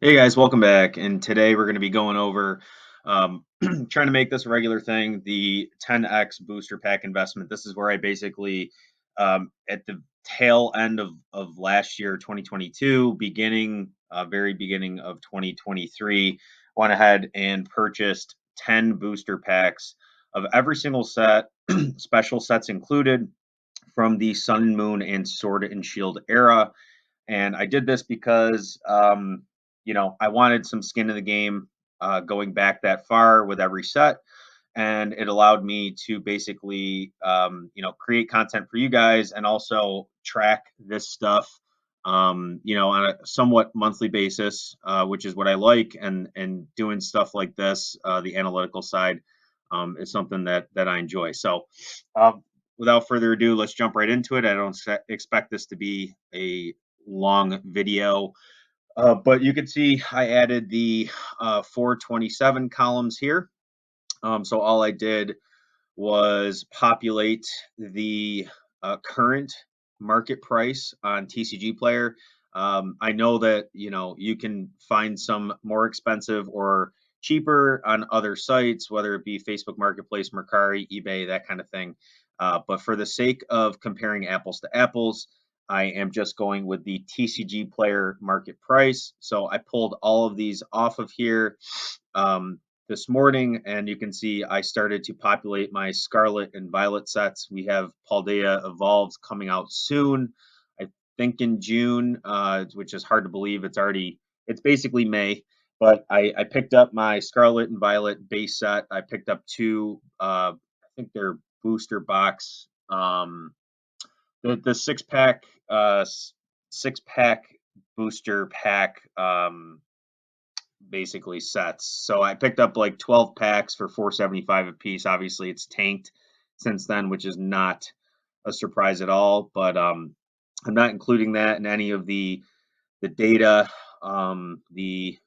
Hey guys, welcome back. And today we're going to be going over trying to make this a regular thing, the 10x booster pack investment. This is where I basically, at the tail end of last year, 2022, very beginning of 2023, went ahead and purchased 10 booster packs of every single set, special sets included, from the Sun and Moon and Sword and Shield era. And I did this because, I wanted some skin in the game going back that far with every set. And it allowed me to basically, create content for you guys and also track this stuff, on a somewhat monthly basis, which is what I like. And doing stuff like this, the analytical side, is something that I enjoy. So, without further ado, let's jump right into it. I don't expect this to be a long video, but you can see I added the 427 columns here. So all I did was populate the current market price on TCG Player. I know that you can find some more expensive or cheaper on other sites, whether it be Facebook Marketplace, Mercari, eBay, that kind of thing. But for the sake of comparing apples to apples, I am just going with the TCG Player market price. So I pulled all of these off of here. This morning, and you can see I started to populate my Scarlet and Violet sets. We have Paldea Evolved coming out soon, I think in June, which is hard to believe. It's basically May, but I picked up my Scarlet and Violet base set. I picked up two, I think they're booster box, the six pack booster pack, basically sets. So I picked up like 12 packs for 475 a piece. Obviously, it's tanked since then, which is not a surprise at all. But I'm not including that in any of the data, the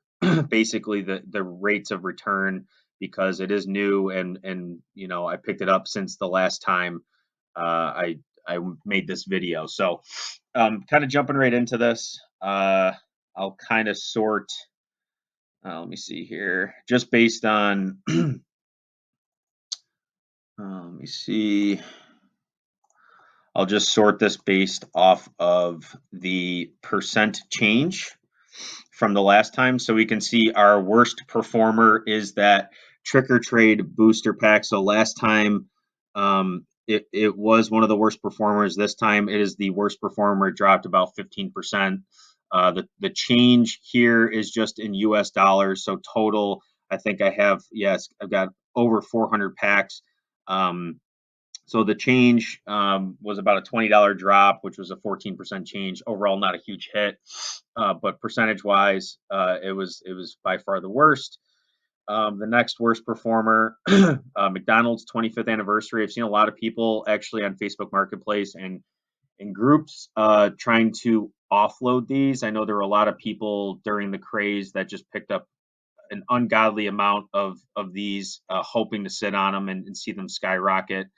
basically the rates of return, because it is new, and I picked it up since the last time I made this video. So kind of jumping right into this. I'll kind of sort. Let me see here. Just based on, let me see. I'll just sort this based off of the percent change from the last time. So we can see our worst performer is that Trick or Trade booster pack. So last time it was one of the worst performers. This time it is the worst performer. It dropped about 15%. The change here is just in US dollars. So total, I think I've got over 400 packs. So the change was about a $20 drop, which was a 14% change. Overall, not a huge hit, but percentage-wise, it was by far the worst. The next worst performer, McDonald's 25th anniversary. I've seen a lot of people actually on Facebook Marketplace and in groups trying to offload these. I know there were a lot of people during the craze that just picked up an ungodly amount of these, hoping to sit on them and see them skyrocket.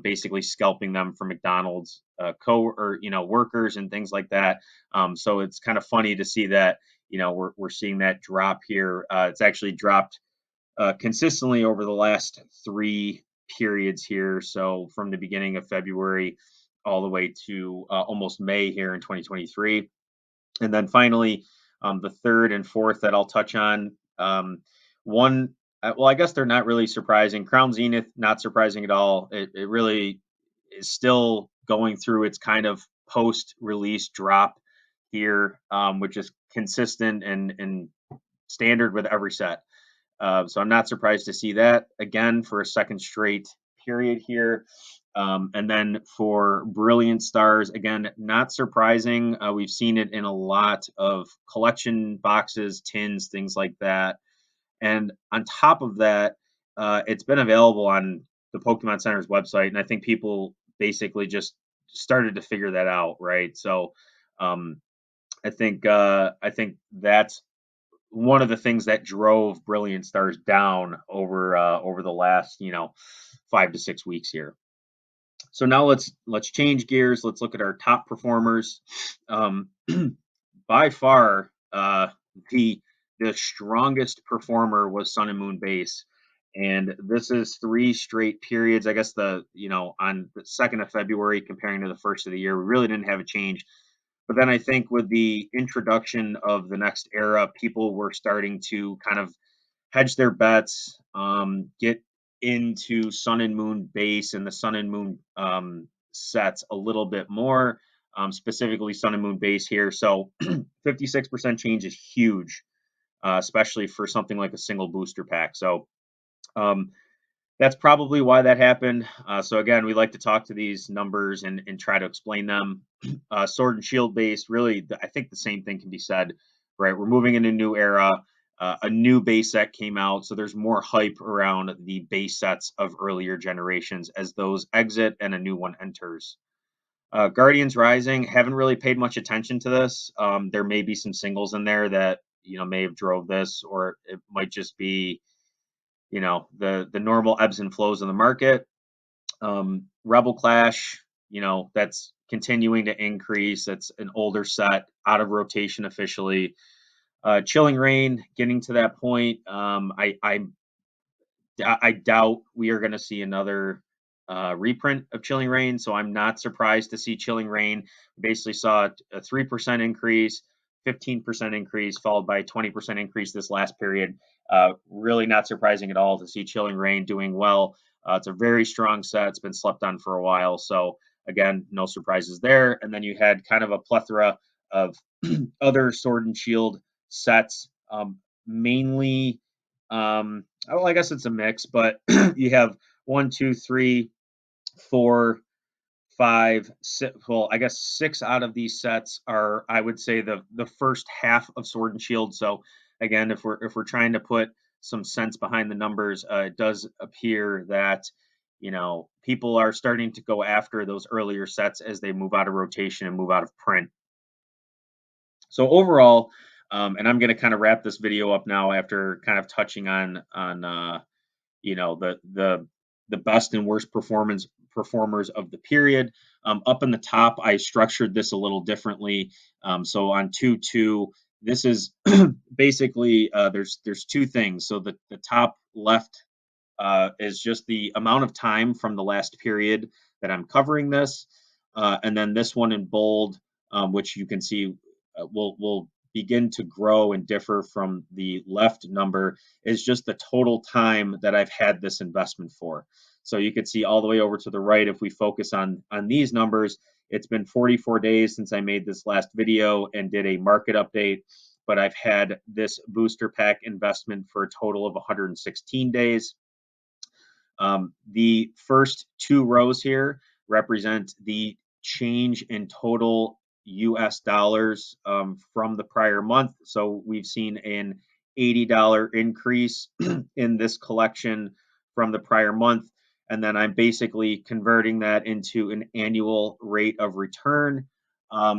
Basically scalping them for McDonald's workers and things like that. So it's kind of funny to see that we're seeing that drop here. It's actually dropped consistently over the last 3 periods here. So from the beginning of February all the way to almost May here in 2023. And then finally, the third and fourth that I'll touch on. One, well, I guess they're not really surprising. Crown Zenith, not surprising at all. It really is still going through its kind of post-release drop here, which is consistent and standard with every set. So I'm not surprised to see that again for a second straight period here. And then for Brilliant Stars, again, not surprising. We've seen it in a lot of collection boxes, tins, things like that. And on top of that, it's been available on the Pokemon Center's website, and I think people basically just started to figure that out, right? So I think that's one of the things that drove Brilliant Stars down over the last 5 to 6 weeks here. So now let's change gears. Let's look at our top performers. By far, the the strongest performer was Sun and Moon base. And this is 3 straight periods. I guess on the 2nd of February comparing to the 1st of the year, we really didn't have a change. But then I think with the introduction of the next era, people were starting to kind of hedge their bets, get into Sun and Moon base and the Sun and Moon sets a little bit more, specifically Sun and Moon base here. So 56% change is huge, especially for something like a single booster pack. So um, that's probably why that happened. So again, we like to talk to these numbers and try to explain them. Sword and Shield base, really, I think the same thing can be said, right? We're moving in a new era. A new base set came out, so there's more hype around the base sets of earlier generations as those exit and a new one enters. Guardians Rising, haven't really paid much attention to this. There may be some singles in there that may have drove this, or it might just be the normal ebbs and flows of the market. Rebel Clash, that's continuing to increase. That's an older set, out of rotation officially. Chilling Reign, getting to that point. I doubt we are going to see another reprint of Chilling Reign, so I'm not surprised to see Chilling Reign. Basically saw a 3% increase, 15% increase, followed by a 20% increase this last period. Really not surprising at all to see Chilling Reign doing well. It's a very strong set. It's been slept on for a while, so again, no surprises there. And then you had kind of a plethora of other Sword and Shield sets, mainly well, I guess it's a mix, but you have 1, 2, 3, 4, 5, 6. Well, I guess 6 out of these sets are, I would say, the first half of Sword and Shield. So again, if we're trying to put some sense behind the numbers, it does appear that people are starting to go after those earlier sets as they move out of rotation and move out of print. So overall, and I'm going to kind of wrap this video up now after kind of touching on the best and worst performers of the period. Up in the top, I structured this a little differently. So on 2-2, this is basically there's 2 things. So the top left is just the amount of time from the last period that I'm covering this, and then this one in bold, which you can see will begin to grow and differ from the left number, is just the total time that I've had this investment for. So you can see all the way over to the right, if we focus on these numbers, it's been 44 days since I made this last video and did a market update, but I've had this booster pack investment for a total of 116 days. The first 2 rows here represent the change in total US dollars from the prior month. So we've seen an $80 increase in this collection from the prior month. And then I'm basically converting that into an annual rate of return.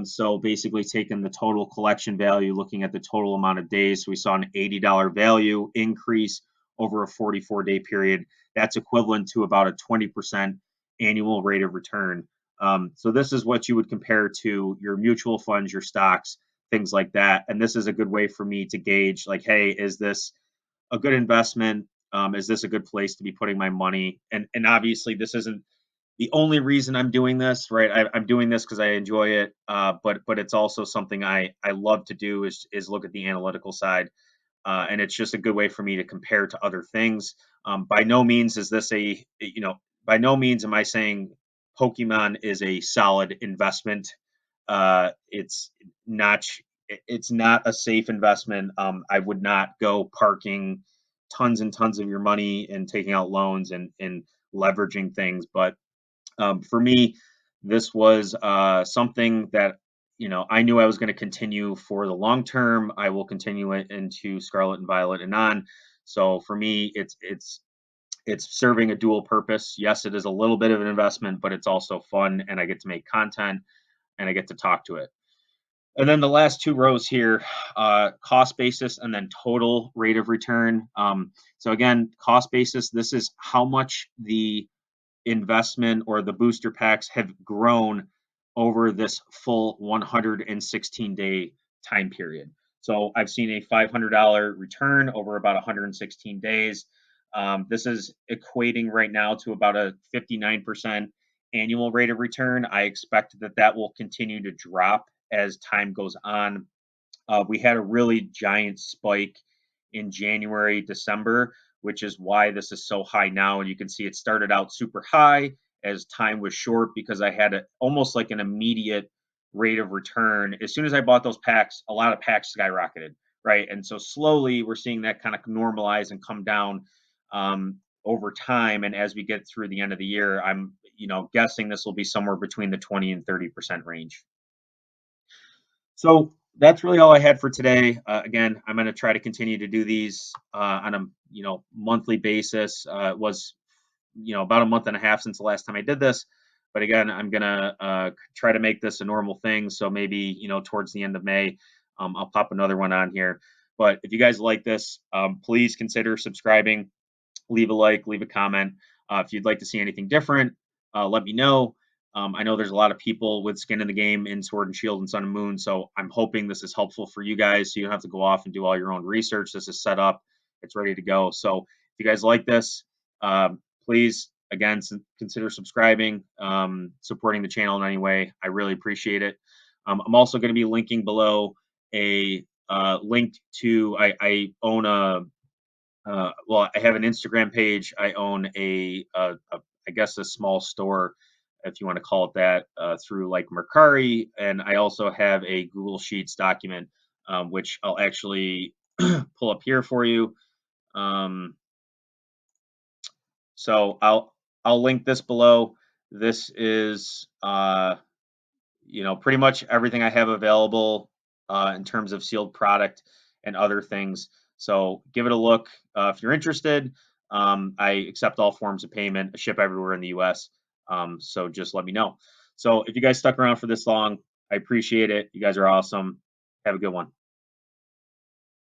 So basically taking the total collection value, looking at the total amount of days. So we saw an $80 value increase over a 44-day period. That's equivalent to about a 20% annual rate of return. So this is what you would compare to your mutual funds, your stocks, things like that. And this is a good way for me to gauge, like, hey, is this a good investment? Is this a good place to be putting my money? And obviously, this isn't the only reason I'm doing this, right? I'm doing this because I enjoy it, but it's also something I love to do is look at the analytical side. And it's just a good way for me to compare to other things. By no means is this by no means am I saying Pokemon is a solid investment. It's not, it's not a safe investment. I would not go parking tons and tons of your money and taking out loans and leveraging things. But for me, this was something that I knew I was going to continue for the long term. I will continue it into Scarlet and Violet and on. So for me, it's serving a dual purpose. Yes, it is a little bit of an investment, but it's also fun, and I get to make content and I get to talk to it. And then the last 2 rows here, cost basis and then total rate of return. So again, cost basis, this is how much the investment or the booster packs have grown over this full 116-day time period. So I've seen a $500 return over about 116 days. This is equating right now to about a 59% annual rate of return. I expect that that will continue to drop as time goes on. We had a really giant spike in January, December, which is why this is so high now. And you can see it started out super high as time was short because I had almost like an immediate rate of return. As soon as I bought those packs, a lot of packs skyrocketed, right? And so slowly we're seeing that kind of normalize and come down over time. And as we get through the end of the year, I'm guessing this will be somewhere between the 20 and 30% range. So that's really all I had for today. Again, I'm going to try to continue to do these on a monthly basis. It was about a month and a half since the last time I did this, but again, I'm going to try to make this a normal thing. So maybe towards the end of May, I'll pop another one on here. But if you guys like this, please consider subscribing, leave a like, leave a comment. If you'd like to see anything different, let me know. I know there's a lot of people with skin in the game in Sword and Shield and Sun and Moon, so I'm hoping this is helpful for you guys so you don't have to go off and do all your own research. This is set up, it's ready to go. So if you guys like this, please, again, consider subscribing, supporting the channel in any way. I really appreciate it. I'm also going to be linking below a link to, I own well, I have an Instagram page. I own I guess a small store, if you want to call it that, through like Mercari, and I also have a Google Sheets document, which I'll actually pull up here for you. So I'll link this below. This is pretty much everything I have available in terms of sealed product and other things. So give it a look if you're interested. I accept all forms of payment. I ship everywhere in the U.S. So just let me know. So if you guys stuck around for this long, I appreciate it. You guys are awesome. Have a good one.